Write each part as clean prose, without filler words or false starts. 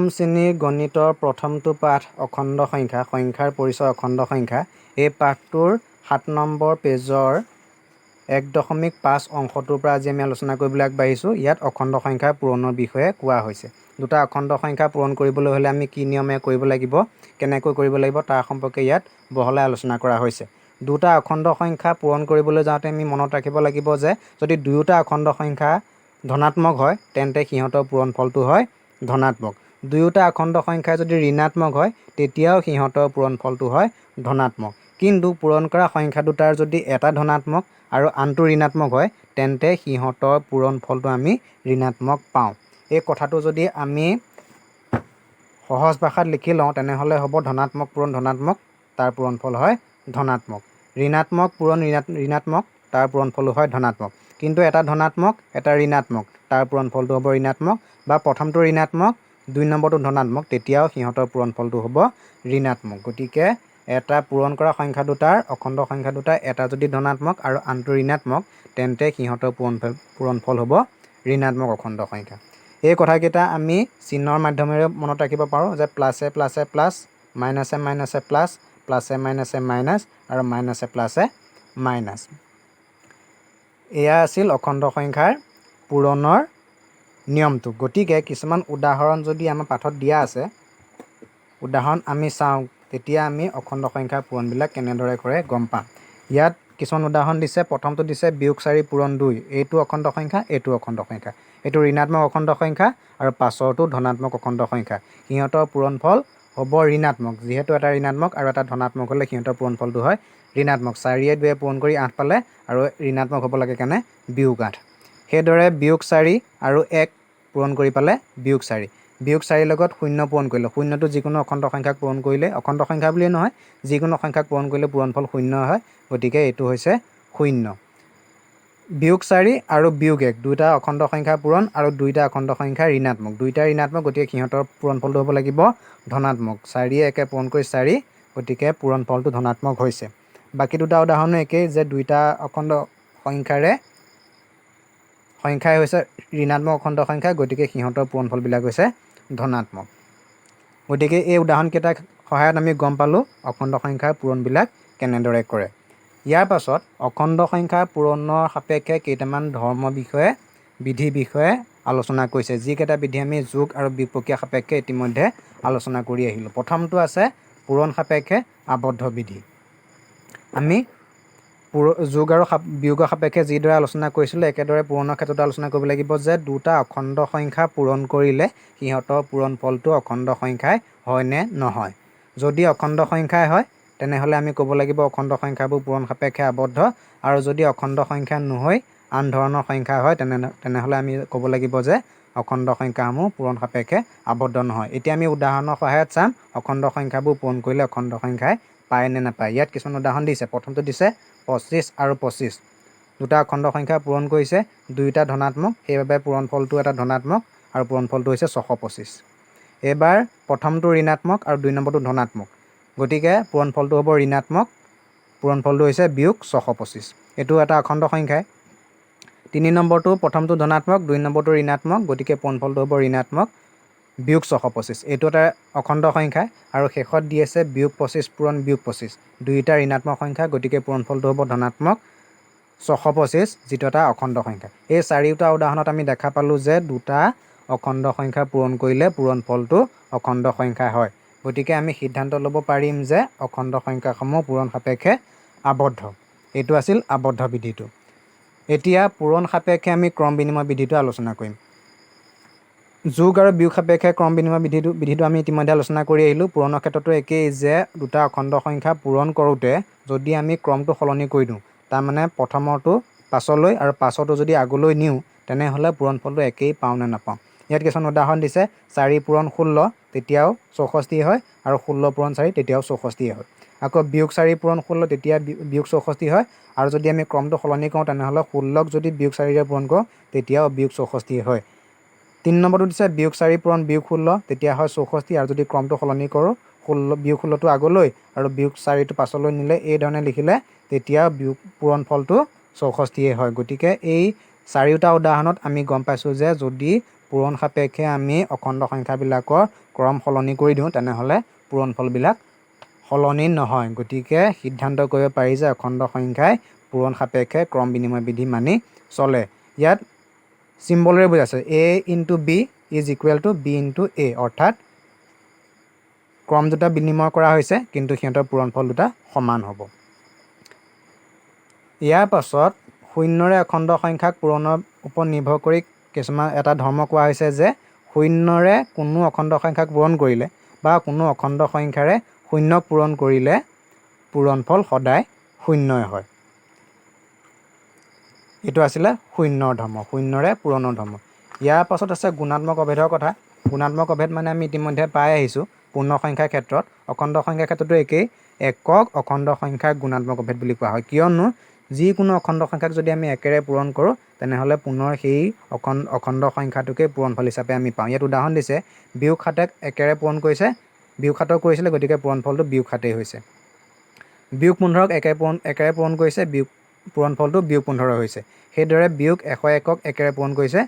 দশম শ্ৰেণীৰ গণিতৰ প্ৰথমটো পাঠ অখণ্ড সংখ্যা সংখ্যাৰ পৰিচয় অখণ্ড সংখ্যা এই পাঠটোৰ 7 নম্বৰ পেজৰ 1.5 অংশটোৰ পৰা আজি আমি আলোচনা কৰিবলৈ আগবাঢ়িছোঁ। ইয়াত অখণ্ড সংখ্যা পূৰণৰ বিষয়ে কোৱা হৈছে। দুটা অখণ্ড সংখ্যা পূৰণ কৰিবলৈ হ'লে আমি কি নিয়মে কৰিব লাগিব, কেনেকৈ কৰিব লাগিব তাৰ সম্পৰ্কে ইয়াত বহলাই আলোচনা কৰা হৈছে। দুটা অখণ্ড সংখ্যা পূৰণ কৰিবলৈ যাওঁতে আমি মনত ৰাখিব লাগিব যে যদি দুয়োটা অখণ্ড সংখ্যা ধনাত্মক হয় তেন্তে সিহঁতৰ পূৰণফলটো হয় ধনাত্মক। দুয়োটা অখণ্ড সংখ্যা যদি ঋণাত্মক হয় তেতিয়াও সিহঁতৰ পূৰণফলটো হয় ধনাত্মক। কিন্তু পূৰণ কৰা সংখ্যা দুটাৰ যদি এটা ধনাত্মক আৰু আনটো ঋণাত্মক হয় তেন্তে সিহঁতৰ পূৰণফলটো আমি ঋণাত্মক পাওঁ। এই কথাটো যদি আমি সহজ ভাষাত লিখি লওঁ তেনেহ'লে হ'ব ধনাত্মক পূৰণ ধনাত্মক, তাৰ পূৰণফল হয় ধনাত্মক। ঋণাত্মক পূৰণ ঋণাত্মক, তাৰ পূৰণফলো হয় ধনাত্মক। কিন্তু এটা ধনাত্মক এটা ঋণাত্মক, তাৰ পূৰণফলটো হ'ব ঋণাত্মক, বা প্ৰথমটো ঋণাত্মক 2 নম্বৰটো ধনাত্মক, তেতিয়াও সিহঁতৰ পূৰণফলটো হ'ব ঋণাত্মক। গতিকে এটা পূৰণ কৰা সংখ্যা দুটাৰ অখণ্ড সংখ্যা দুটা এটা যদি ধনাত্মক আৰু আনটো ঋণাত্মক তেন্তে সিহঁতৰ পূৰণফল হ'ব ঋণাত্মক অখণ্ড সংখ্যা। এই কথাকেইটা আমি চিহ্নৰ মাধ্যমেৰে মনত ৰাখিব পাৰোঁ যে প্লাছে প্লাছে প্লাছ, মাইনাছে মাইনাছে প্লাছ, প্লাছে মাইনাছে মাইনাছ আৰু মাইনাছে প্লাছে মাইনাছ। এয়া আছিল অখণ্ড সংখ্যাৰ পূৰণৰ নিয়মটো। গতিকে কিছুমান উদাহৰণ যদি আমাৰ পাঠত দিয়া আছে, উদাহৰণ আমি চাওঁ তেতিয়া আমি অখণ্ড সংখ্যাৰ পূৰণবিলাক কেনেদৰে কৰে গম পাম। ইয়াত কিছুমান উদাহৰণ দিছে। প্ৰথমটো দিছে বিয়োগ 4 পূৰণ 2, এইটো অখণ্ড সংখ্যা, এইটো অখণ্ড সংখ্যা, এইটো ঋণাত্মক অখণ্ড সংখ্যা আৰু পাছৰটো ধনাত্মক অখণ্ড সংখ্যা। সিহঁতৰ পূৰণফল হ'ব ঋণাত্মক। যিহেতু এটা ঋণাত্মক আৰু এটা ধনাত্মক হ'লে সিহঁতৰ পূৰণফলটো হয় ঋণাত্মক। 4য়ে 2য়ে পূৰণ কৰি 8 পালে আৰু ঋণাত্মক হ'ব লাগে কাৰণে বিয়োগ 8। সেইদৰে বিয়োগ 4 আৰু 1 পূৰণ কৰি পালে বিয়োগ 4। বিয়োগ 4ৰ লগত 0 পূৰণ কৰিলে, শূন্যটো যিকোনো অখণ্ড সংখ্যাক পূৰণ কৰিলে, অখণ্ড সংখ্যা বুলিয়ে নহয় যিকোনো সংখ্যাক পূৰণ কৰিলে পূৰণফল 0 হয়। গতিকে এইটো হৈছে 0। বিয়োগ 4 আৰু বিয়োগ 1 দুটা অখণ্ড সংখ্যা পূৰণ আৰু দুইটা অখণ্ড সংখ্যা ঋণাত্মক। দুইটা ঋণাত্মক, গতিকে সিহঁতৰ পূৰণফলটো হ'ব লাগিব ধনাত্মক। 4য়ে 1 পূৰণ কৰি 4, গতিকে পূৰণফলটো ধনাত্মক হৈছে। বাকী দুটা উদাহৰণো একেই যে দুইটা অখণ্ড সংখ্যাই হৈছে ঋণাত্মক অখণ্ড সংখ্যা, গতিকে সিহঁতৰ পূৰণফলবিলাক হৈছে ধনাত্মক। গতিকে এই উদাহৰণকেইটাৰ সহায়ত আমি গম পালোঁ অখণ্ড সংখ্যাৰ পূৰণবিলাক কেনেদৰে কৰে। ইয়াৰ পাছত অখণ্ড সংখ্যাৰ পূৰণৰ সাপেক্ষে কেইটামান বিধি বিষয়ে আলোচনা কৰিছে, যিকেইটা বিধি আমি যোগ আৰু বিয়োগ প্ৰক্ৰিয়া সাপেক্ষে ইতিমধ্যে আলোচনা কৰি আহিলোঁ। প্ৰথমটো আছে পূৰণ সাপেক্ষে আবদ্ধ বিধি। আমি যোগ আৰু বিয়োগৰ সাপেক্ষে যিদৰে আলোচনা কৰিছিলোঁ একেদৰে পূৰণৰ ক্ষেত্ৰত আলোচনা কৰিব লাগিব যে দুটা অখণ্ড সংখ্যা পূৰণ কৰিলে সিহঁতৰ পূৰণফলটো অখণ্ড সংখ্যাই হয় নে নহয়। যদি অখণ্ড সংখ্যাই হয় তেনেহ'লে আমি ক'ব লাগিব অখণ্ড সংখ্যাবোৰ পূৰণ সাপেক্ষে আবদ্ধ, আৰু যদি অখণ্ড সংখ্যা নহৈ আন ধৰণৰ সংখ্যা হয় তেনেহ'লে আমি ক'ব লাগিব যে অখণ্ড সংখ্যাসমূহ পূৰণ সাপেক্ষে আবদ্ধ নহয়। এতিয়া আমি উদাহৰণৰ সহায়ত চাম অখণ্ড সংখ্যাবোৰ পূৰণ কৰিলে অখণ্ড সংখ্যাই পায় নে নাপায়। ইয়াত কিছুমান উদাহৰণ দিছে। প্ৰথমটো দিছে 25 আৰু 25, দুটা অখণ্ড সংখ্যা পূৰণ কৰিছে, দুয়োটা ধনাত্মক, সেইবাবে পূৰণফলটো এটা ধনাত্মক আৰু পূৰণফলটো হৈছে 625। এইবাৰ প্ৰথমটো ঋণাত্মক আৰু 2 নম্বৰটো ধনাত্মক, গতিকে পূৰণফলটো হ'ব ঋণাত্মক, পূৰণফলটো হৈছে বিয়োগ 625। এইটো এটা অখণ্ড সংখ্যাই। 3 নম্বৰটো প্ৰথমটো ধনাত্মক, 2 নম্বৰটো ঋণাত্মক, গতিকে পূৰণফলটো হ'ব ঋণাত্মক বিয়োগ 625। এইটো এটা অখণ্ড সংখ্যা আৰু শেষত দি আছে বিয়োগ 25 পূৰণ বিয়োগ 25, দুয়োটা ঋণাত্মক সংখ্যা, গতিকে পূৰণফলটো হ'ব ধনাত্মক 625, যিটো এটা অখণ্ড সংখ্যা। এই চাৰিওটা উদাহৰণত আমি দেখা পালোঁ যে দুটা অখণ্ড সংখ্যা পূৰণ কৰিলে পূৰণফলটো অখণ্ড সংখ্যা হয়। গতিকে আমি সিদ্ধান্ত ল'ব পাৰিম যে অখণ্ড সংখ্যাসমূহ পূৰণ সাপেক্ষে আবদ্ধ। এইটো আছিল আবদ্ধ বিধিটো। এতিয়া পূৰণ সাপেক্ষে আমি ক্ৰম বিনিময় বিধিটো আলোচনা কৰিম। যোগ আৰু বিয়োগ সাপেক্ষে ক্ৰম বিনিময় বিধিটো আমি ইতিমধ্যে আলোচনা কৰি আহিলোঁ। পূৰণৰ ক্ষেত্ৰতো একেই যে দুটা অখণ্ড সংখ্যা পূৰণ কৰোঁতে যদি আমি ক্ৰমটো সলনি কৰি দিওঁ, তাৰমানে প্ৰথমৰটো পাছলৈ আৰু পাছৰটো যদি আগলৈ নিওঁ তেনেহ'লে পূৰণফলটো একেই পাওঁ নে নাপাওঁ। ইয়াত কিছুমান উদাহৰণ দিছে। 4 পূৰণ 16 তেতিয়াও 64 হয়, আৰু 16 পূৰণ 4 তেতিয়াও 64 হয়। আকৌ বিয়োগ 4 পূৰণ 16 তেতিয়া বিয়োগ 64 হয়, আৰু যদি আমি ক্ৰমটো সলনি কৰোঁ তেনেহ'লে 16ক যদি বিয়োগ 4ৰে পূৰণ কৰোঁ তেতিয়াও বিয়োগ 64 হয়। 3 নম্বৰটো দিছে বিয়োগ 4 পূৰণ বিয়োগ 16 তেতিয়া হয় 64, আৰু যদি ক্ৰমটো সলনি কৰোঁ বিয়োগ 16টো আগলৈ আৰু বিয়োগ 4টো পাছলৈ নিলে এইধৰণে লিখিলে তেতিয়া পূৰণফলটো 64 হয়। গতিকে এই চাৰিওটা উদাহৰণত আমি গম পাইছোঁ যে যদি পূৰণ সাপেক্ষে আমি অখণ্ড সংখ্যাবিলাকৰ ক্ৰম সলনি কৰি দিওঁ তেনেহ'লে পূৰণফলবিলাক সলনি নহয়। গতিকে সিদ্ধান্ত কৰিব পাৰি যে অখণ্ড সংখ্যাই পূৰণ সাপেক্ষে ক্ৰম বিনিময় বিধি মানি চলে। ইয়াত চিম্বলেৰে বুজাইছে a into b is equal to b into a, অৰ্থাৎ ক্ৰম দুটা বিনিময় কৰা হৈছে কিন্তু সিহঁতৰ পূৰণফল দুটা সমান হ'ব। ইয়াৰ পাছত শূন্যৰে অখণ্ড সংখ্যাক পূৰণৰ ওপৰত নিৰ্ভৰ কৰি কিছুমান এটা ধৰ্ম কোৱা হৈছে যে শূন্যৰে কোনো অখণ্ড সংখ্যাক পূৰণ কৰিলে বা কোনো অখণ্ড সংখ্যাৰে শূন্যক পূৰণ কৰিলে পূৰণফল সদায় শূন্যই হয়। এইটো আছিলে শূন্যৰ ধৰ্ম, শূন্যৰে পূৰণৰ ধৰ্ম। ইয়াৰ পাছত আছে গুণাত্মক অভেদৰ কথা। গুণাত্মক অভেদ মানে আমি ইতিমধ্যে পাই আহিছোঁ পূৰ্ণ সংখ্যাৰ ক্ষেত্ৰত, অখণ্ড সংখ্যাৰ ক্ষেত্ৰতো একেই। একক অখণ্ড সংখ্যাক গুণাত্মক অভেদ বুলি কোৱা হয়, কিয়নো যিকোনো অখণ্ড সংখ্যাক যদি আমি একেৰে পূৰণ কৰোঁ তেনেহ'লে পুনৰ সেই অখণ্ড সংখ্যাটোকে পূৰণফল হিচাপে আমি পাওঁ। ইয়াত উদাহৰণ দিছে বিয়োগ 7ক একেৰে পূৰণ কৰিছে, বিয়োগ 7ক কৰিছিলে গতিকে পূৰণফলটো বিয়োগ 7 হৈছে। বিয়োগ 15ক একেৰে পূৰণ কৰিছে, পূৰণফলটো বিয়োগ 15 হৈছে। সেইদৰে বিয়োগ 101ক একেৰে পূৰণ কৰিছে,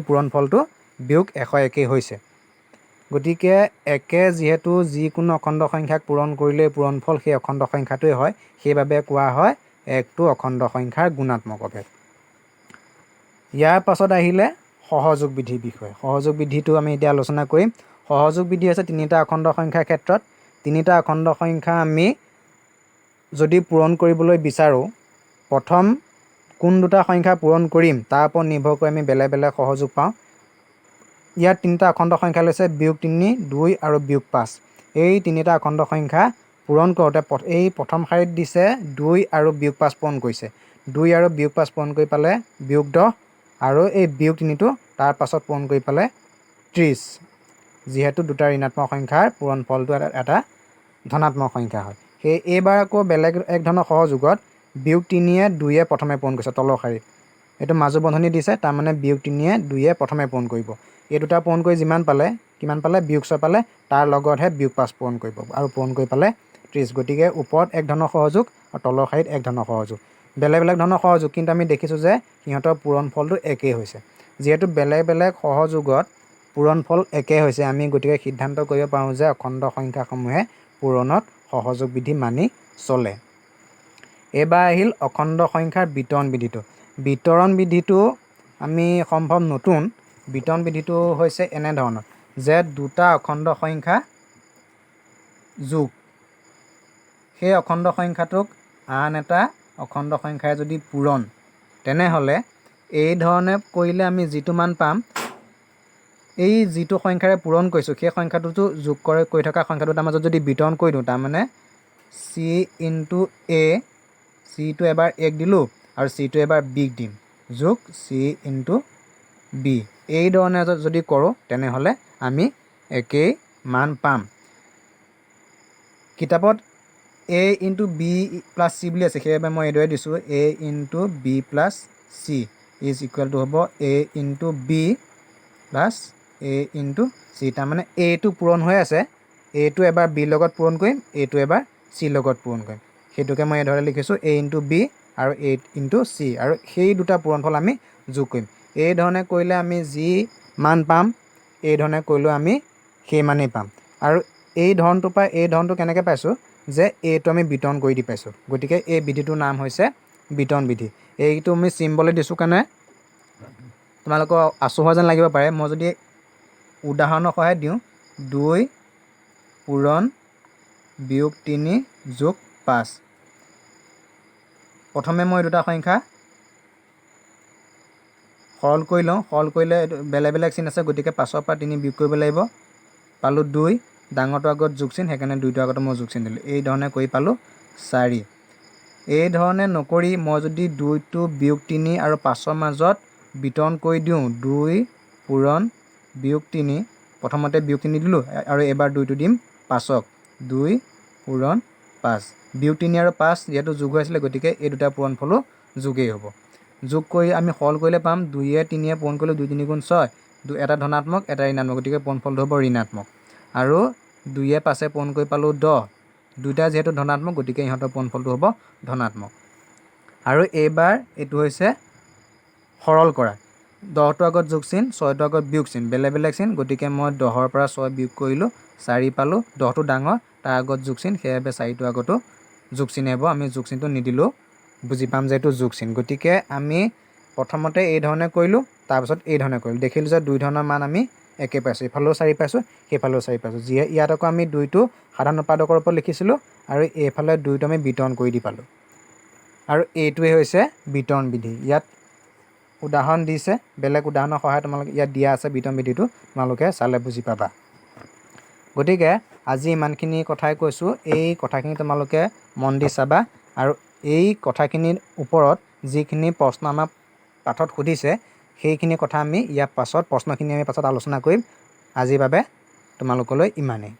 পূৰণফলটো বিয়োগ 101 হৈছে। গতিকে একে যিহেতু যিকোনো অখণ্ড সংখ্যাক পূৰণ কৰিলে পূৰণফল সেই অখণ্ড সংখ্যাটোৱে হয়, সেইবাবে কোৱা হয় একটো অখণ্ড সংখ্যাৰ গুণাত্মক অভেদ। ইয়াৰ পাছত আহিলে সহযোগ বিধিৰ বিষয়ে। সহযোগ বিধিটো আমি এতিয়া আলোচনা কৰিম। সহযোগ বিধি হৈছে তিনিটা অখণ্ড সংখ্যাৰ ক্ষেত্ৰত। তিনিটা অখণ্ড সংখ্যা আমি যদি পূৰণ কৰিবলৈ বিচাৰোঁ, প্ৰথম কোন দুটা সংখ্যা পূৰণ কৰিম তাৰ ওপৰত নিৰ্ভৰ কৰি আমি বেলেগ বেলেগ সহযোগ পাওঁ। ইয়াত তিনিটা অখণ্ড সংখ্যা লৈছে বিয়োগ 3, 2 আৰু বিয়োগ 5। এই তিনিটা অখণ্ড সংখ্যা পূৰণ কৰোঁতে এই প্ৰথম শাৰীত দিছে 2 আৰু বিয়োগ 5 পূৰণ কৰিছে। 2 আৰু বিয়োগ 5 পূৰণ কৰি পালে বিয়োগ 10 আৰু এই বিয়োগ 3টো তাৰ পাছত পূৰণ কৰি পালে 30। যিহেতু দুটা ঋণাত্মক সংখ্যাৰ পূৰণফলটো এটা ধনাত্মক সংখ্যা হয়, সেই এইবাৰ আকৌ বেলেগ এক ধৰণৰ সহযোগত বিয়োগ 3য়ে 2য়ে প্ৰথমে পূৰণ কৰিছে তলৰ শাৰীত। এইটো মাজু বন্ধনী দিছে, তাৰমানে বিয়োগ 3য়ে 2য়ে প্ৰথমে পূৰণ কৰিব। এই দুটা পূৰণ কৰি যিমান পালে, কিমান পালে বিয়োগ 6 পালে, তাৰ লগতহে বিয়োগ 5 পূৰণ কৰিব আৰু পূৰণ কৰি পালে 30। গতিকে ওপৰত এক ধৰণৰ সহযোগ আৰু তলৰ শাৰীত এক ধৰণৰ সহযোগ, বেলেগ বেলেগ ধৰণৰ সহযোগ, কিন্তু আমি দেখিছোঁ যে সিহঁতৰ পূৰণফলটো একেই হৈছে। যিহেতু বেলেগ বেলেগ সহযোগত পূৰণফল একে হৈছে, আমি গতিকে সিদ্ধান্ত কৰিব পাৰোঁ যে অখণ্ড সংখ্যাসমূহে পূৰণত সহযোগ বিধি মানি চলে। এইবাৰ আহিল অখণ্ড সংখ্যাৰ বিতৰণ বিধিটো। বিতৰণ বিধিটো আমি সম্ভৱ নতুন। বিতৰণ বিধিটো হৈছে এনেধৰণৰ যে দুটা অখণ্ড সংখ্যা যোগ, সেই অখণ্ড সংখ্যাটোক আন এটা অখণ্ড সংখ্যাৰে যদি পূৰণ, তেনেহ'লে এই ধৰণে কৰিলে আমি যিটো মান পাম, এই যিটো সংখ্যাৰে পূৰণ কৰিছোঁ সেই সংখ্যাটোতো যোগ কৰি থকা সংখ্যাটোৰ মাজত যদি বিতৰণ কৰি দিওঁ, তাৰমানে c ইনটু a, চিটো এবাৰ এক দিলোঁ আৰু চিটো এবাৰ বিক দিম, যোগ c ইনটু b। এই ধৰণে যদি কৰোঁ তেনেহ'লে আমি একেই মান পাম। কিতাপত a into b plus c বুলি আছে, সেইবাবে মই এইদৰে দিছোঁ a into b plus c is equal to হ'ব a into b plus a into c। তাৰমানে এইটো পূৰণ হৈ আছে, এইটো এবাৰ b লগত পূৰণ কৰিম, এইটো এবাৰ c লগত পূৰণ কৰিম। সেইটোকে মই এইদৰে লিখিছোঁ a ইনটু b আৰু a ইনটু c, আৰু সেই দুটা পূৰণফল আমি যোগ কৰিম। এই ধৰণে কৰিলে আমি যি মান পাম, এই ধৰণে কৰিলেও আমি সেই মানেই পাম। আৰু এই ধৰণটোৰ পৰা এই ধৰণটো কেনেকৈ পাইছোঁ যে এইটো আমি বিতৰণ কৰি দি পাইছোঁ, গতিকে এই বিধিটোৰ নাম হৈছে বিতৰণ বিধি। এইটো আমি চিম্বলে দিছোঁ কাৰণে তোমালোকৰ আচৰিত হোৱা যেন লাগিব পাৰে। মই যদি উদাহৰণৰ সহায়ত দিওঁ, 2 পূৰণ বিয়োগ 3 যোগ 5। প্ৰথমে মই দুটা সংখ্যা সৰল কৰি লওঁ, সৰল কৰিলে বেলেগ বেলেগ চিন আছে, গতিকে 5ৰ পৰা 3 বিয়োগ কৰিব লাগিব। পালোঁ 2, ডাঙৰটো আগত যোগ চিন, সেইকাৰণে 2টো আগতে মই যোগ চিন দিলোঁ। এই ধৰণে কৰি পালোঁ 4। এই ধৰণে নকৰি মই যদি 2টো বিয়োগ 3 আৰু 5ৰ মাজত বিতৰণ কৰি দিওঁ, 2 পূৰণ বিয়োগ 3, প্ৰথমতে বিয়োগ 3 দিলোঁ আৰু এইবাৰ 2টো দিম 5ক, 2 পূৰণ 5। বিয়োগ 3 আৰু 5 যিহেতু যোগ হৈ আছিলে, গতিকে এই দুটা পূৰণফলো যোগেই হ'ব। যোগ কৰি আমি সৰল কৰিলে পাম 2য়ে 3য়ে পূৰণ কৰিলোঁ 2 3 গুণ 6, এটা ধনাত্মক এটা ঋণাত্মক, গতিকে পূৰণফলটো হ'ব ঋণাত্মক। আৰু 2য়ে 5য়ে পূৰণ কৰি পালোঁ 10, দুইটা যিহেতু ধনাত্মক গতিকে ইহঁতৰ পূৰণফলটো হ'ব ধনাত্মক। আৰু এইবাৰ এইটো হৈছে সৰল কৰা। 10টো আগত যোগ চিন 6টো আগত বিয়োগ চিন বেলেগ বেলেগ চিন গতিকে মই 10ৰ পৰা 6 বিয়োগ কৰিলোঁ 4 পালোঁ 10টো ডাঙৰ তাৰ আগত যোগ চিন সেইবাবে 4টো আগতো যোগ চিন আহিব আমি যোগ চিনটো নিদিলেও বুজি পাম যে এইটো যোগ চিন গতিকে আমি প্ৰথমতে এই ধৰণে কৰিলোঁ তাৰপিছত এই ধৰণে কৰিলোঁ দেখিলোঁ যে দুই ধৰণৰ মান আমি একে পাইছোঁ এইফালেও 4 পাইছোঁ সেইফালেও 4 পাইছোঁ যিয়ে ইয়াত আকৌ আমি 2টো সাধাৰণ উৎপাদকৰ ওপৰত লিখিছিলোঁ আৰু এইফালে 2টো আমি বিতৰণ কৰি দি পালোঁ আৰু এইটোৱে হৈছে বিতৰণ বিধি ইয়াত উদাহৰণ দিছে বেলেগ উদাহৰণৰ সহায়ত তোমালোকে ইয়াত দিয়া আছে বিতৰণ বিধিটো তোমালোকে চালে বুজি পাবা গতিকে আজি ইমানখিনি কথাই কৈছোঁ এই কথাখিনি তোমালোকে মন দি চাবা আৰু এই কথাখিনিৰ ওপৰত যিখিনি প্ৰশ্ন আমাক পাঠত সুধিছে সেইখিনি কথা আমি ইয়াৰ পাছত প্ৰশ্নখিনি আমি পাছত আলোচনা কৰিম আজিৰ বাবে তোমালোকলৈ ইমানেই